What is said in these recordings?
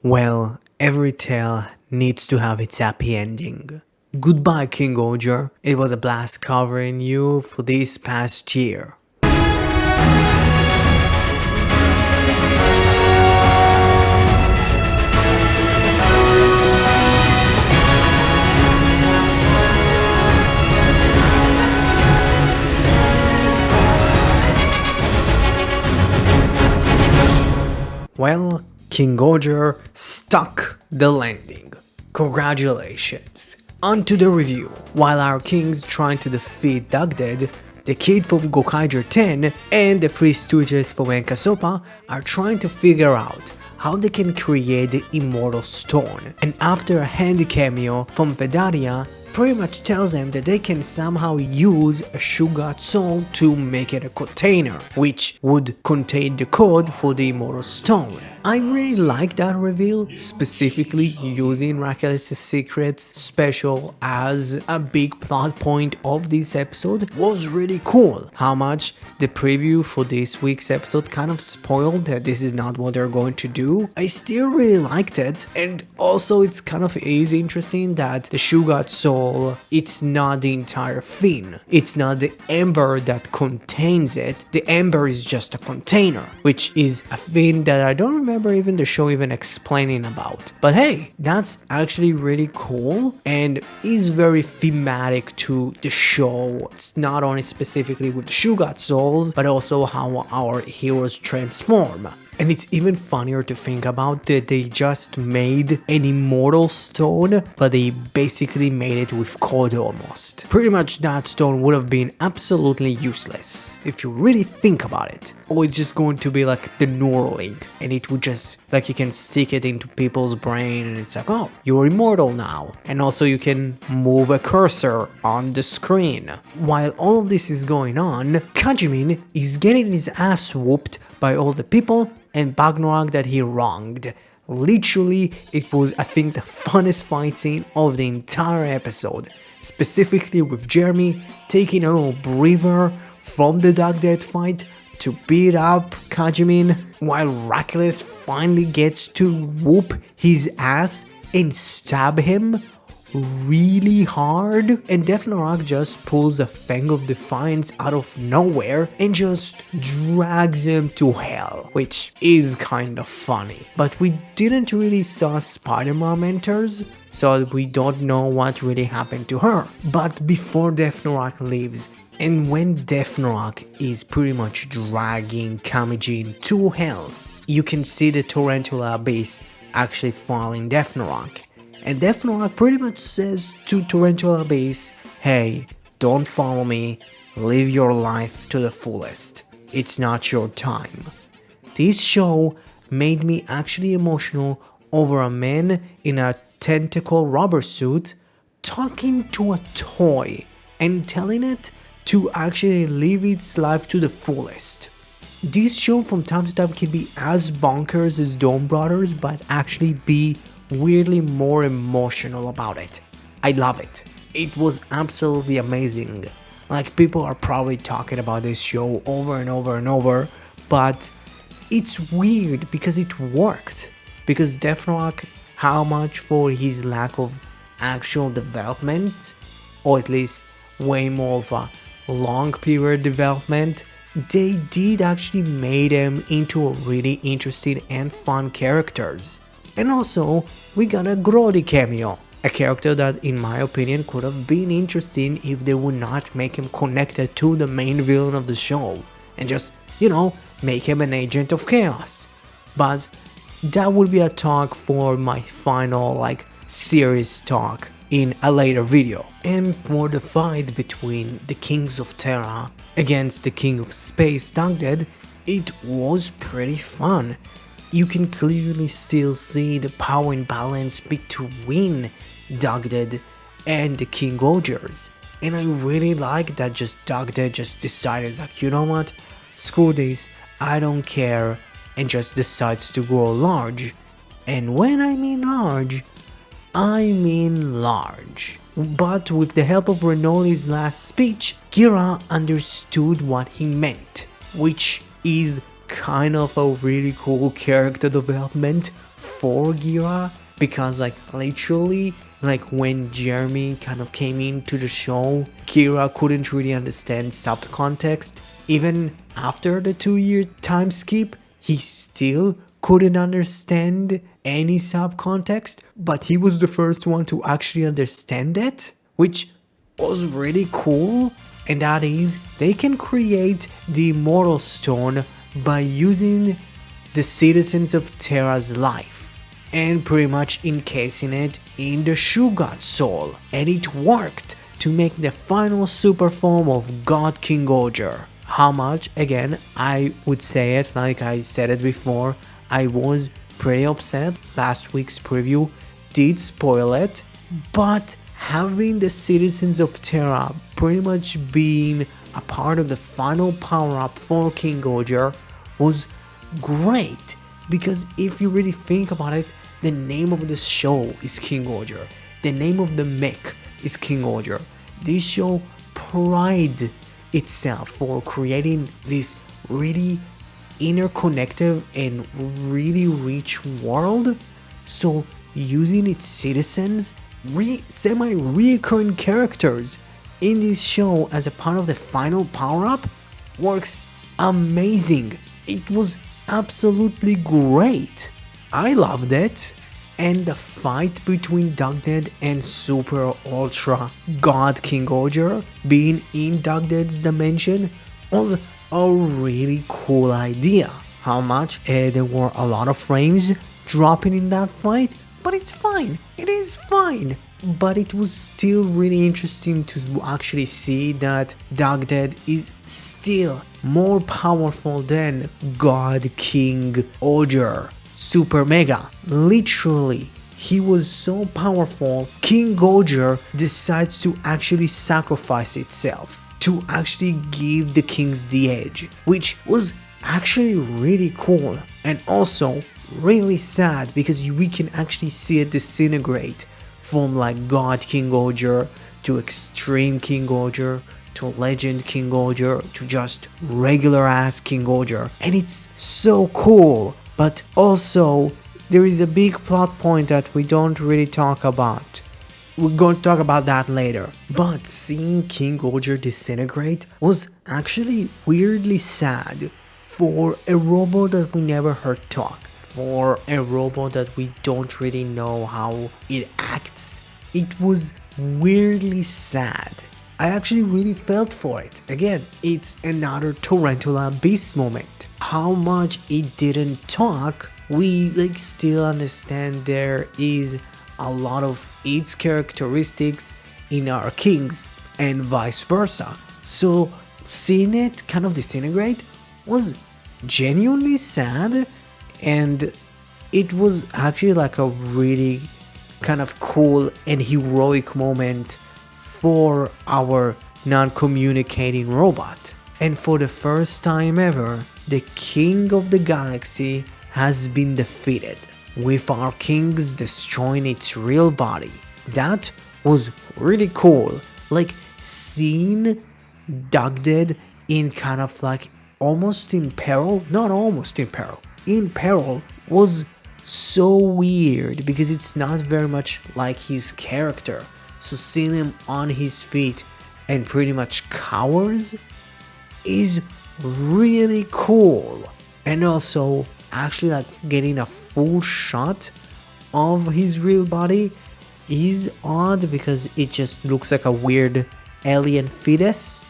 Well, every tale needs to have its happy ending. Goodbye, King-Ohger. It was a blast covering you for this past year. Well, King-Ohger stuck the landing. Congratulations. On to the review. While our kings trying to defeat Dugdead, the kid from Gokaiger 10 and the Three Stooges from Enkasopa are trying to figure out how they can create the Immortal Stone, and after a handy cameo from Vedaria pretty much tells them that they can somehow use a Shugat soul to make it a container, which would contain the code for the Immortal Stone. I really like that reveal, specifically using Rakelis' secrets special as a big plot point of this episode was really cool. How much the preview for this week's episode kind of spoiled that this is not what they're going to do. I still really liked it, and also it's kind of interesting that the Shugat soul, it's not the entire thing. It's not the ember that contains it. The ember is just a container, which is a thing that I don't remember even the show even explaining about. But hey, that's actually really cool and is very thematic to the show. It's not only specifically with the Shugat souls, but also how our heroes transform. And it's even funnier to think about that they just made an Immortal Stone, but they basically made it with code almost. Pretty much that stone would have been absolutely useless, if you really think about it. Or it's just going to be like the Neuralink, and it would just, like you can stick it into people's brain and it's like, oh, you're immortal now. And also you can move a cursor on the screen. While all of this is going on, Kamin is getting his ass whooped by all the people and Bagnorag that he wronged. Literally, it was, I think, the funnest fight scene of the entire episode, specifically with Jeremy taking a little breather from the Dugdead fight to beat up Kamin, while Rakelis finally gets to whoop his ass and stab him really hard, and Defnorag just pulls a Fang of Defiance out of nowhere and just drags him to hell, which is kind of funny. But we didn't really saw Spider-Mom enters, so we don't know what really happened to her. But before Defnorag leaves, and when Defnorag is pretty much dragging Kamijin to hell, you can see the Tarantula base actually following Defnorag. And Defnorag pretty much says to Tarantula base, hey, don't follow me, live your life to the fullest. It's not your time. This show made me actually emotional over a man in a tentacle rubber suit talking to a toy and telling it to actually live its life to the fullest. This show from time to time can be as bonkers as Dome Brothers, but actually be weirdly more emotional about it. I love it. It was absolutely amazing. Like, people are probably talking about this show over and over and over, but it's weird because it worked. Because Defnorag, how much for his lack of actual development, or at least way more of a long period development, they did actually make them into a really interesting and fun characters. And also, we got a Grody cameo, a character that in my opinion could have been interesting if they would not make him connected to the main villain of the show and just, make him an agent of chaos. But that would be a talk for my final series talk in a later video. And for the fight between the Kings of Terra against the King of Space, Dugdead, it was pretty fun. You can clearly still see the power imbalance between Dugdead and the King-Ohgers. And I really like that just Dugdead just decided, you know what, screw this, I don't care, and just decides to grow large. And when I mean large, I mean large. But with the help of Renoli's last speech, Kira understood what he meant, which is kind of a really cool character development for Gira, because like literally, like when Jeremy kind of came into the show, Kira couldn't really understand subcontext. Even after the 2-year time skip, he still couldn't understand any subcontext, but he was the first one to actually understand it, which was really cool. And that is, they can create the Immortal Stone by using the citizens of Terra's life and pretty much encasing it in the Shoe God soul, and it worked to make the final super form of God King-Ohger. How much, again, I would say it like I said it before, I was pretty upset. Last week's preview did spoil it, but having the citizens of Terra pretty much being a part of the final power-up for King-Ohger was great, because if you really think about it, the name of the show is King-Ohger, the name of the mech is King-Ohger. This show pride itself for creating this really interconnected and really rich world, so using its citizens, semi-recurring characters in this show as a part of the final power-up works amazing. It was absolutely great. I loved it. And the fight between Dugdead and Super Ultra God King-Ohger being in Dugdead's dimension was a really cool idea. How much? There were a lot of frames dropping in that fight, but it's fine. It is fine. But it was still really interesting to actually see that Dugdead is still more powerful than God King-Ohger. Super Mega. Literally, he was so powerful, King-Ohger decides to actually sacrifice itself to actually give the kings the edge, which was actually really cool and also really sad, because we can actually see it disintegrate from like God King-Ohger to Extreme King-Ohger to Legend King-Ohger to just regular ass King-Ohger, and it's so cool. But also, there is a big plot point that we don't really talk about. We're going to talk about that later. But seeing King-Ohger disintegrate was actually weirdly sad for a robot that we never heard talk. For a robot that we don't really know how it acts. It was weirdly sad. I actually really felt for it. Again, it's another Tarantula Beast moment. How much it didn't talk, we like still understand there is a lot of its characteristics in our kings and vice versa. So seeing it kind of disintegrate was genuinely sad, and it was actually like a really kind of cool and heroic moment for our non-communicating robot. And for the first time ever, the king of the galaxy has been defeated, with our kings destroying its real body. That was really cool. Like seeing Dugdead in kind of like almost in peril, not almost in peril, in peril was so weird because it's not very much like his character. So seeing him on his feet and pretty much cowers is really cool. And also actually like getting a full shot of his real body is odd because it just looks like a weird alien fetus.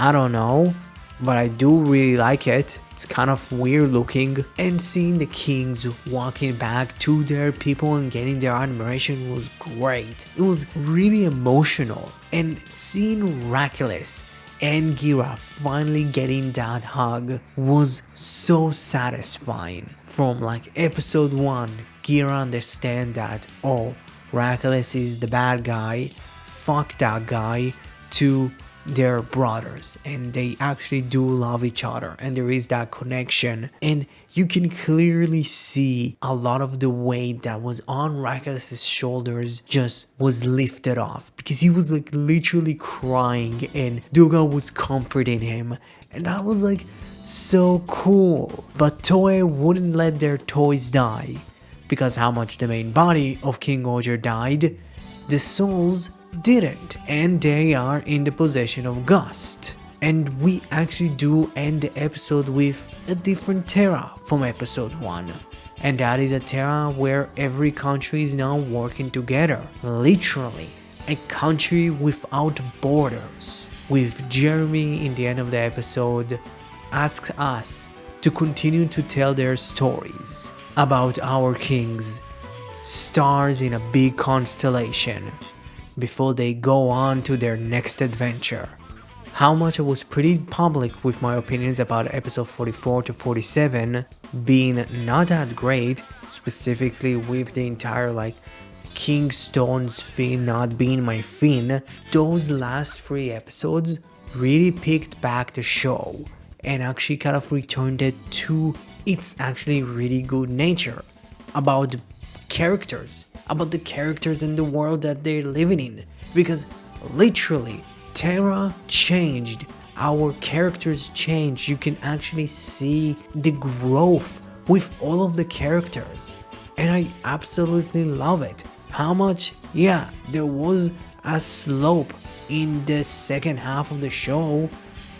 I don't know, but I do really like it. It's kind of weird looking, and seeing the kings walking back to their people and getting their admiration was great. It was really emotional, and seeing Rakulis and Gira finally getting that hug was so satisfying. From like episode 1, Gira understand that, oh, Rakulis is the bad guy, fuck that guy, to their brothers, and they actually do love each other, and there is that connection, and you can clearly see a lot of the weight that was on Rakulis' shoulders just was lifted off, because he was like literally crying and Duga was comforting him, and that was like so cool. But Toei wouldn't let their toys die, because how much the main body of King-Ohger died, the souls didn't, and they are in the possession of Gust. And we actually do end the episode with a different Terra from episode 1. And that is a Terra where every country is now working together. Literally, a country without borders. With Jeremy in the end of the episode asks us to continue to tell their stories about our kings, stars in a big constellation, before they go on to their next adventure. How much I was pretty public with my opinions about episode 44 to 47 being not that great, specifically with the entire King Stone's fin not being my fin. Those last 3 episodes really picked back the show and actually kind of returned it to its actually really good nature about the characters in the world that they're living in, because literally Terra changed, our characters changed. You can actually see the growth with all of the characters, and I absolutely love it. How much, yeah, there was a slope in the second half of the show,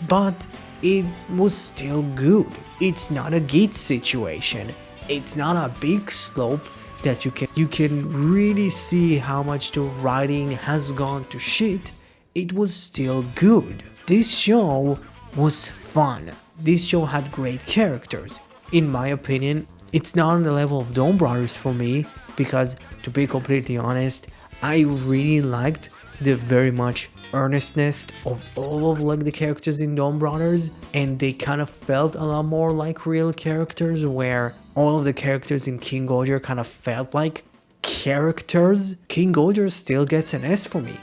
but it was still good. It's not a Git situation. It's not a big slope that you can really see how much the writing has gone to shit. It was still good. This show was fun. This show had great characters. In my opinion, it's not on the level of Dawn Brothers for me, because to be completely honest, I really liked the very much earnestness of all of the characters in Dawn Brothers, and they kind of felt a lot more like real characters, where all of the characters in King-Ohger kind of felt like characters. King-Ohger still gets an S for me.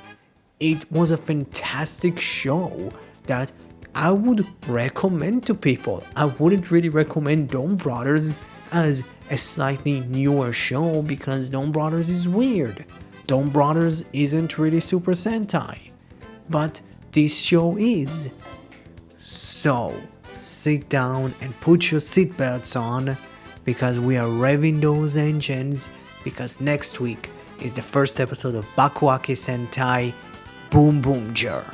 It was a fantastic show that I would recommend to people. I wouldn't really recommend Dawn Brothers as a slightly newer show, because Dawn Brothers is weird. Dawn Brothers isn't really Super Sentai, but this show is. So, sit down and put your seatbelts on, because we are revving those engines, because next week is the first episode of Bakuake Sentai Boom Boom Jer.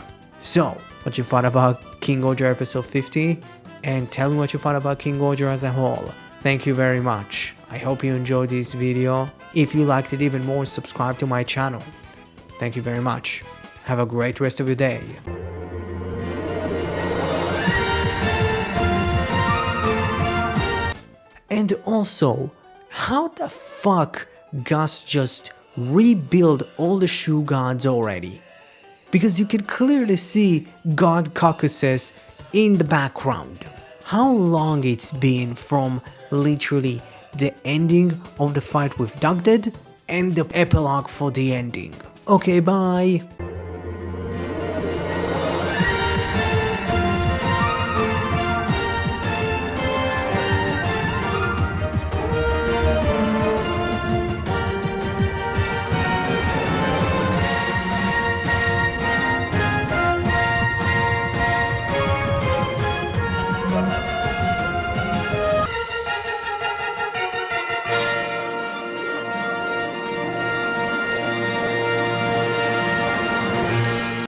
So, what you thought about King-Ohger episode 50, and tell me what you thought about King-Ohger as a whole. Thank you very much. I hope you enjoyed this video. If you liked it even more, subscribe to my channel. Thank you very much. Have a great rest of your day. And also, how the fuck Gus just rebuild all the shoe gods already? Because you can clearly see god caucuses in the background. How long it's been from literally the ending of the fight with Dugdead and the epilogue for the ending. Okay, bye.